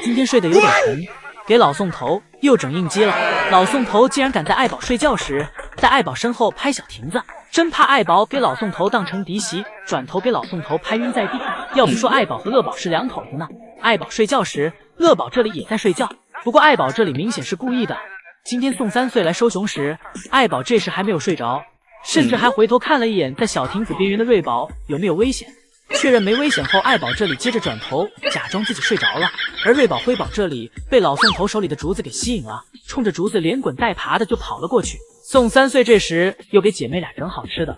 今天睡得有点沉，给老宋头又整应激了。老宋头竟然敢在爱宝睡觉时，在爱宝身后拍小亭子，真怕爱宝给老宋头当成嫡媳，转头给老宋头拍晕在地。要不说爱宝和乐宝是两口子呢。爱宝睡觉时，乐宝这里也在睡觉，不过爱宝这里明显是故意的。今天宋3岁来收熊时，爱宝这时还没有睡着，甚至还回头看了一眼在小亭子边缘的瑞宝有没有危险。确认没危险后，爱宝这里接着转头假装自己睡着了，而瑞宝、辉宝这里被老宋头手里的竹子给吸引了，冲着竹子连滚带爬的就跑了过去。宋3岁这时又给姐妹俩整好吃的，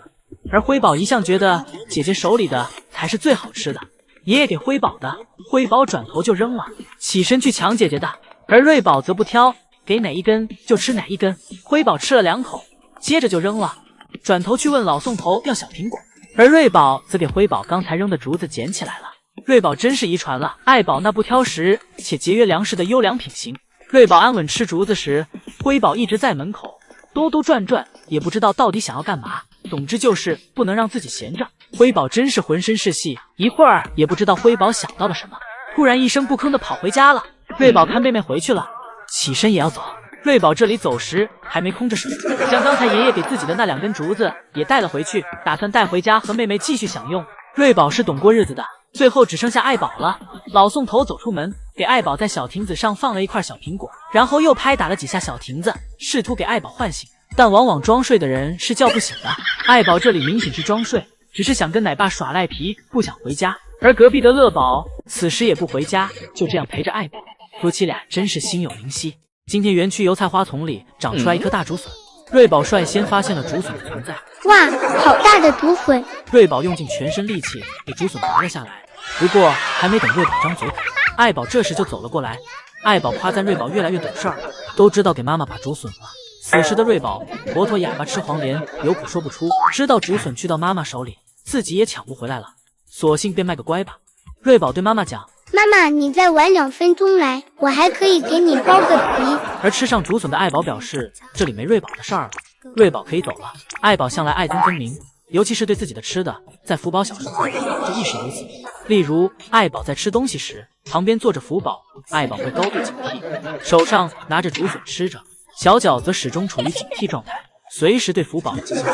而辉宝一向觉得姐姐手里的才是最好吃的，爷爷给辉宝的，辉宝转头就扔了，起身去抢姐姐的，而瑞宝则不挑，给哪一根就吃哪一根。辉宝吃了2口，接着就扔了，转头去问老宋头要小苹果。而瑞宝则给辉宝刚才扔的竹子捡起来了。瑞宝真是遗传了爱宝那不挑食且节约粮食的优良品行。瑞宝安稳吃竹子时，辉宝一直在门口兜兜转转，也不知道到底想要干嘛。总之就是不能让自己闲着。辉宝真是浑身是戏，一会儿也不知道辉宝想到了什么，突然一声不吭的跑回家了。瑞宝看妹妹回去了，起身也要走。瑞宝这里走时还没空着手，将刚才爷爷给自己的那2根竹子也带了回去，打算带回家和妹妹继续享用。瑞宝是懂过日子的，最后只剩下爱宝了。老宋头走出门，给爱宝在小亭子上放了一块小苹果，然后又拍打了几下小亭子，试图给爱宝唤醒，但往往装睡的人是叫不醒的。爱宝这里明显是装睡，只是想跟奶爸耍赖皮，不想回家。而隔壁的乐宝此时也不回家，就这样陪着爱宝，夫妻俩真是心有灵犀。今天园区油菜花丛里长出来一颗大竹笋，瑞宝率先发现了竹笋的存在。哇，好大的竹笋！瑞宝用尽全身力气给竹笋拔了下来，不过还没等瑞宝张嘴啃，爱宝这时就走了过来。爱宝夸赞瑞宝越来越懂事儿，都知道给妈妈把竹笋了。此时的瑞宝活脱哑巴吃黄连，有苦说不出，知道竹笋去到妈妈手里，自己也抢不回来了，索性便卖个乖吧。瑞宝对妈妈讲，妈妈，你再晚2分钟来，我还可以给你剥个皮。而吃上竹笋的爱宝表示，这里没瑞宝的事儿了，瑞宝可以走了。爱宝向来爱憎分明，尤其是对自己的吃的，在福宝小时候就一直如此。例如，爱宝在吃东西时，旁边坐着福宝，爱宝会高度警惕，手上拿着竹笋吃着，小脚则始终处于警惕状态，随时对福宝进行。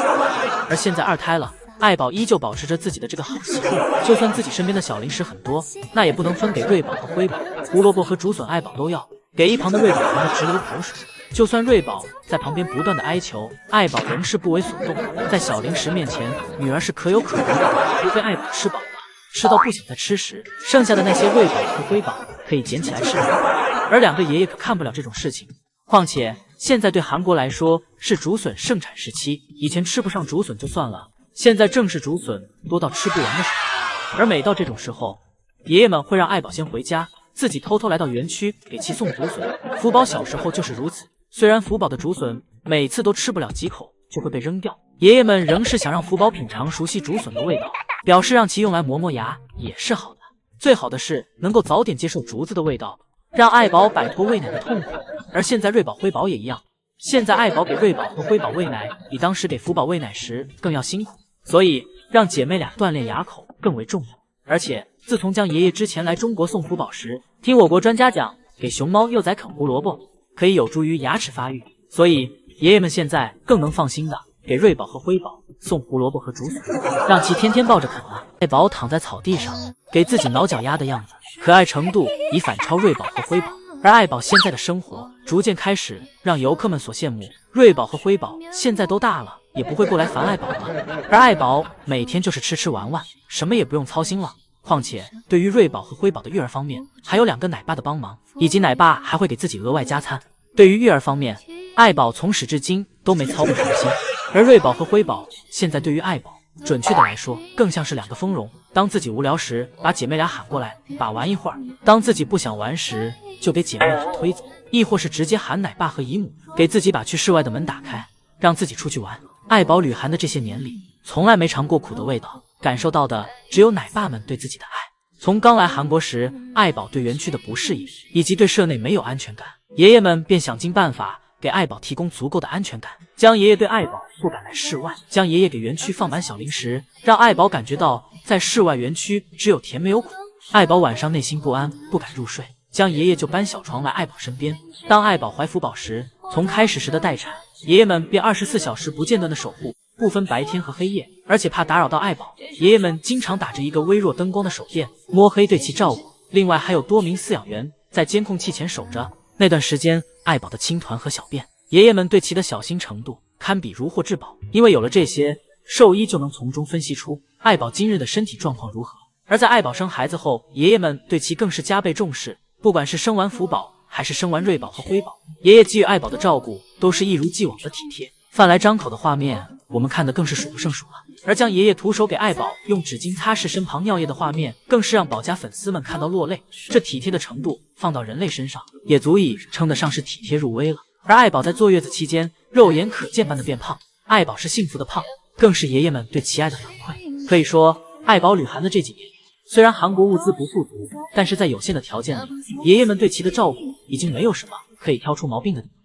而现在2胎了，爱宝依旧保持着自己的这个好习惯，就算自己身边的小零食很多，那也不能分给瑞宝和辉宝，胡萝卜和竹笋爱宝都要，给一旁的瑞宝疼得直流口水。就算瑞宝在旁边不断的哀求，爱宝仍是不为所动。在小零食面前，女儿是可有可无的，除非爱宝吃饱了，吃到不想再吃时，剩下的那些瑞宝和辉宝可以捡起来吃。而2个爷爷可看不了这种事情，况且现在对韩国来说是竹笋盛产时期，以前吃不上竹笋就算了，现在正是竹笋多到吃不完的时候。而每到这种时候，爷爷们会让爱宝先回家，自己偷偷来到园区给其送竹笋。福宝小时候就是如此，虽然福宝的竹笋每次都吃不了几口就会被扔掉，爷爷们仍是想让福宝品尝熟悉竹笋的味道，表示让其用来磨磨牙也是好的。最好的是能够早点接受竹子的味道，让爱宝摆脱喂奶的痛苦。而现在瑞宝、辉宝也一样，现在爱宝给瑞宝和辉宝喂奶比当时给福宝喂奶时更要辛苦，所以让姐妹俩锻炼牙口更为重要。而且自从将爷爷之前来中国送福宝时，听我国专家讲，给熊猫幼崽啃胡萝卜可以有助于牙齿发育，所以爷爷们现在更能放心的给瑞宝和辉宝送胡萝卜和竹笋，让其天天抱着啃了。爱宝躺在草地上，给自己挠脚丫的样子，可爱程度已反超瑞宝和辉宝。而爱宝现在的生活逐渐开始让游客们所羡慕，瑞宝和辉宝现在都大了，也不会过来烦爱宝了。而爱宝每天就是吃吃玩玩，什么也不用操心了。况且对于瑞宝和辉宝的育儿方面，还有2个奶爸的帮忙，以及奶爸还会给自己额外加餐。对于育儿方面，爱宝从始至今都没操过什么心，而瑞宝和辉宝现在对于爱宝，准确的来说更像是2个丰容。当自己无聊时，把姐妹俩喊过来把玩一会儿；当自己不想玩时，就给姐妹俩推走，亦或是直接喊奶爸和姨母，给自己把去室外的门打开，让自己出去玩。爱宝旅韩的这些年里，从来没尝过苦的味道，感受到的只有奶爸们对自己的爱。从刚来韩国时，爱宝对园区的不适应，以及对社内没有安全感，爷爷们便想尽办法给爱宝提供足够的安全感，将爷爷对爱宝不敢来室外，将爷爷给园区放满小零食，让爱宝感觉到在室外园区只有甜没有苦。爱宝晚上内心不安，不敢入睡，将爷爷就搬小床来爱宝身边。当爱宝怀福宝时，从开始时的待产，爷爷们便24小时不间断的守护，不分白天和黑夜，而且怕打扰到爱宝，爷爷们经常打着一个微弱灯光的手电，摸黑对其照顾。另外还有多名饲养员在监控器前守着。那段时间，爱宝的青团和小便，爷爷们对其的小心程度堪比如获至宝。因为有了这些，兽医就能从中分析出爱宝今日的身体状况如何。而在爱宝生孩子后，爷爷们对其更是加倍重视，不管是生完福宝还是生完瑞宝和辉宝，爷爷给予爱宝的照顾都是一如既往的体贴。饭来张口的画面，我们看得更是数不胜数了。而将爷爷徒手给爱宝用纸巾擦拭身旁尿液的画面，更是让宝家粉丝们看到落泪。这体贴的程度放到人类身上，也足以称得上是体贴入微了。而爱宝在坐月子期间，肉眼可见般的变胖，爱宝是幸福的胖，更是爷爷们对其爱的反馈。可以说，爱宝旅韩的这几年，虽然韩国物资不富足，但是在有限的条件里，爷爷们对其的照顾已经没有什么可以挑出毛病的地方。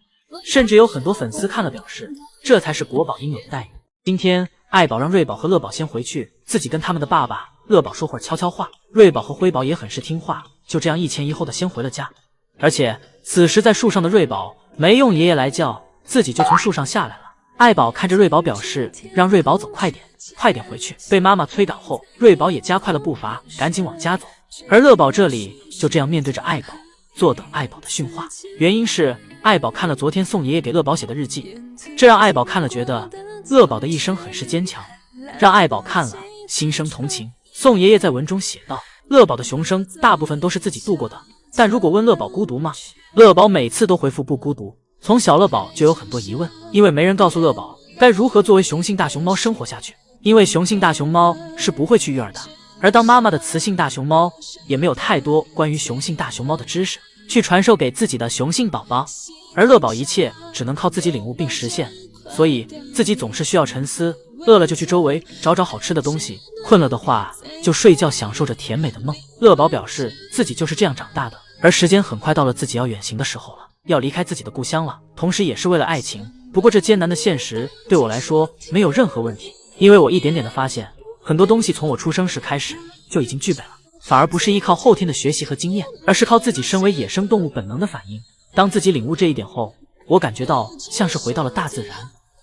甚至有很多粉丝看了表示，这才是国宝应有的待遇。今天爱宝让瑞宝和乐宝先回去，自己跟他们的爸爸乐宝说会儿悄悄话。瑞宝和辉宝也很是听话，就这样一前一后的先回了家。而且此时在树上的瑞宝没用爷爷来叫，自己就从树上下来了。爱宝看着瑞宝表示让瑞宝走快点，快点回去。被妈妈催赶后，瑞宝也加快了步伐，赶紧往家走。而乐宝这里就这样面对着爱宝，坐等爱宝的训话。原因是爱宝看了昨天宋爷爷给乐宝写的日记，这让爱宝看了觉得乐宝的一生很是坚强，让爱宝看了心生同情。宋爷爷在文中写道，乐宝的雄生大部分都是自己度过的，但如果问乐宝孤独吗？乐宝每次都回复不孤独。从小乐宝就有很多疑问，因为没人告诉乐宝该如何作为雄性大熊猫生活下去，因为雄性大熊猫是不会去育儿的，而当妈妈的雌性大熊猫也没有太多关于雄性大熊猫的知识去传授给自己的雄性宝宝，而乐宝一切只能靠自己领悟并实现，所以自己总是需要沉思，饿了就去周围找找好吃的东西，困了的话就睡觉，享受着甜美的梦。乐宝表示自己就是这样长大的，而时间很快到了自己要远行的时候了，要离开自己的故乡了，同时也是为了爱情。不过这艰难的现实对我来说没有任何问题，因为我一点点的发现，很多东西从我出生时开始就已经具备了，反而不是依靠后天的学习和经验，而是靠自己身为野生动物本能的反应。当自己领悟这一点后，我感觉到像是回到了大自然。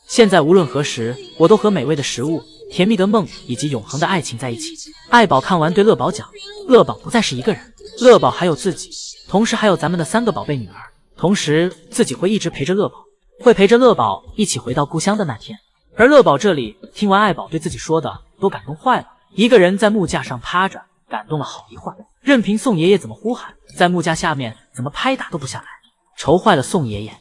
现在无论何时，我都和美味的食物、甜蜜的梦以及永恒的爱情在一起。爱宝看完对乐宝讲，乐宝不再是一个人，乐宝还有自己，同时还有咱们的3个宝贝女儿，同时自己会一直陪着乐宝，会陪着乐宝一起回到故乡的那天。而乐宝这里听完爱宝对自己说的，都感动坏了，一个人在木架上趴着，感动了好一会儿，任凭宋爷爷怎么呼喊，在木架下面怎么拍打都不下来，愁坏了宋爷爷。